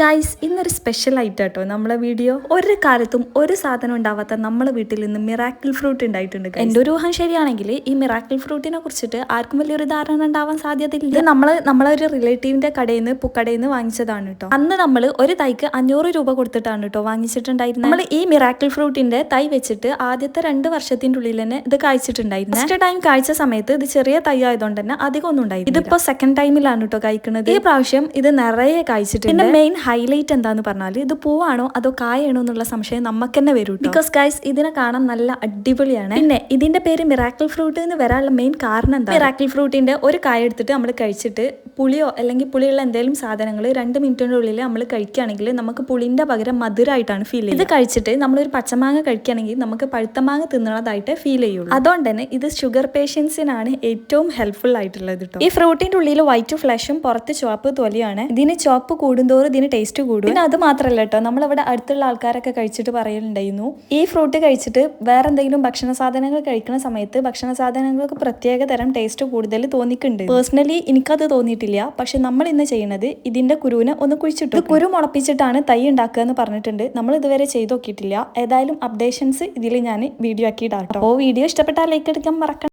Guys ഇന്നൊരു special ആയിട്ട് കേട്ടോ നമ്മളെ വീഡിയോ. ഒരു കാലത്തും ഒരു സാധനം ഉണ്ടാവാത്ത നമ്മളെ വീട്ടിൽ നിന്ന് മിറാക്കിൾ ഫ്രൂട്ട് ഉണ്ടായിട്ടുണ്ട്. എൻ്റെ ഒരു ഊഹം ശരിയാണെങ്കിൽ ഈ മിറാക്കിൾ ഫ്രൂട്ടിനെ കുറിച്ചിട്ട് ആർക്കും വലിയൊരു ധാരണ ഉണ്ടാവാൻ സാധ്യതയില്ല. ഇത് നമ്മളൊരു റിലേറ്റീവിന്റെ കടയിൽ നിന്ന് വാങ്ങിച്ചതാണ് കേട്ടോ. അന്ന് നമ്മൾ ഒരു തൈക്ക് 500 രൂപ കൊടുത്തിട്ടാണ് കേട്ടോ വാങ്ങിച്ചിട്ടുണ്ടായിരുന്നത്. നമ്മൾ ഈ മിറാക്കിൾ ഫ്രൂട്ടിന്റെ തൈ വെച്ചിട്ട് ആദ്യത്തെ 2 വർഷത്തിന്റെ ഉള്ളിൽ തന്നെ ഇത് കായ്ച്ചിട്ടുണ്ടായിരുന്നു. ഫസ്റ്റ് ടൈം കായ്ച്ച സമയത്ത് ഇത് ചെറിയ തൈ ആയതുകൊണ്ട് തന്നെ അധികം ഒന്നും ഉണ്ടായിരുന്നു. ഇതിപ്പോ സെക്കൻഡ് ടൈമിലാണ് കേട്ടോ കായ്ക്കുന്നത്. ഈ പ്രാവശ്യം ഇത് നിറയെ കായ്ച്ചിട്ടുണ്ട്. മെയിൻ ഹൈലൈറ്റ് എന്താന്ന് പറഞ്ഞാൽ ഇത് പൂവാണോ അതോ കായാണോ എന്നുള്ള സംശയം നമുക്ക് തന്നെ വരും. ബിക്കോസ് ഗൈസ് ഇതിനെ കാണാൻ നല്ല അടിപൊളിയാണ്. പിന്നെ ഇതിന്റെ പേര് മിറാക്കിൾ ഫ്രൂട്ട് എന്ന് വരാനുള്ള മെയിൻ കാരണം എന്താ? മിറാക്കിൾ ഫ്രൂട്ടിന്റെ ഒരു കായ എടുത്തിട്ട് നമ്മൾ കഴിച്ചിട്ട് പുളിയോ അല്ലെങ്കിൽ പുളിയുള്ള എന്തെങ്കിലും സാധനങ്ങൾ 2 മിനിറ്റിന്റെ ഉള്ളിൽ നമ്മൾ കഴിക്കുകയാണെങ്കിൽ നമുക്ക് പുളിന്റെ പകരം മധുരമായിട്ടാണ് ഫീൽ ചെയ്യുന്നത്. ഇത് കഴിച്ചിട്ട് നമ്മളൊരു പച്ചമാങ്ങ കഴിക്കുകയാണെങ്കിൽ നമുക്ക് പഴുത്ത മാങ്ങ തിന്നണതായിട്ട് ഫീൽ ചെയ്യുള്ളൂ. അതുകൊണ്ട് തന്നെ ഇത് ഷുഗർ പേഷ്യൻസിനാണ് ഏറ്റവും ഹെൽപ്ഫുൾ ആയിട്ടുള്ളത് കേട്ടോ. ഈ ഫ്രൂട്ടിന്റെ ഉള്ളിൽ വൈറ്റ് ഫ്ലഷും പുറത്ത് ചുവപ്പ് തൊലിയാണ്. ഇതിന് ചുവപ്പ് കൂടുന്തോറും ഇതിന് ടേസ്റ്റ് കൂടും. പിന്നെ അത് മാത്രമല്ല കേട്ടോ, നമ്മളിവിടെ അടുത്തുള്ള ആൾക്കാരൊക്കെ കഴിച്ചിട്ട് പറയുന്നുണ്ടായിരുന്നു ഈ ഫ്രൂട്ട് കഴിച്ചിട്ട് വേറെ എന്തെങ്കിലും ഭക്ഷണ സാധനങ്ങൾ കഴിക്കുന്ന സമയത്ത് ഭക്ഷണ സാധനങ്ങൾക്ക് പ്രത്യേക തരം ടേസ്റ്റ് കൂടുതൽ തോന്നിക്കുന്നുണ്ട്. പേഴ്സണലി എനിക്കത് തോന്നിയിട്ടില്ല. പക്ഷെ നമ്മൾ ഇന്ന് ചെയ്യുന്നത് ഇതിന്റെ കുരുവിനെ ഒന്ന് കുഴിച്ചിട്ടു. കുരു മുളപ്പിച്ചിട്ടാണ് തൈ ഉണ്ടാക്കുക എന്ന് പറഞ്ഞിട്ടുണ്ട്. നമ്മൾ ഇതുവരെ ചെയ്ത് നോക്കിയിട്ടില്ല. ഏതായാലും അപ്ഡേഷൻസ് ഇതിൽ ഞാൻ വീഡിയോ ആക്കിയിട്ടാട്ടോ. വീഡിയോ ഇഷ്ടപ്പെട്ടാൽ ലൈക്ക് എടുക്കാൻ മറക്കണം.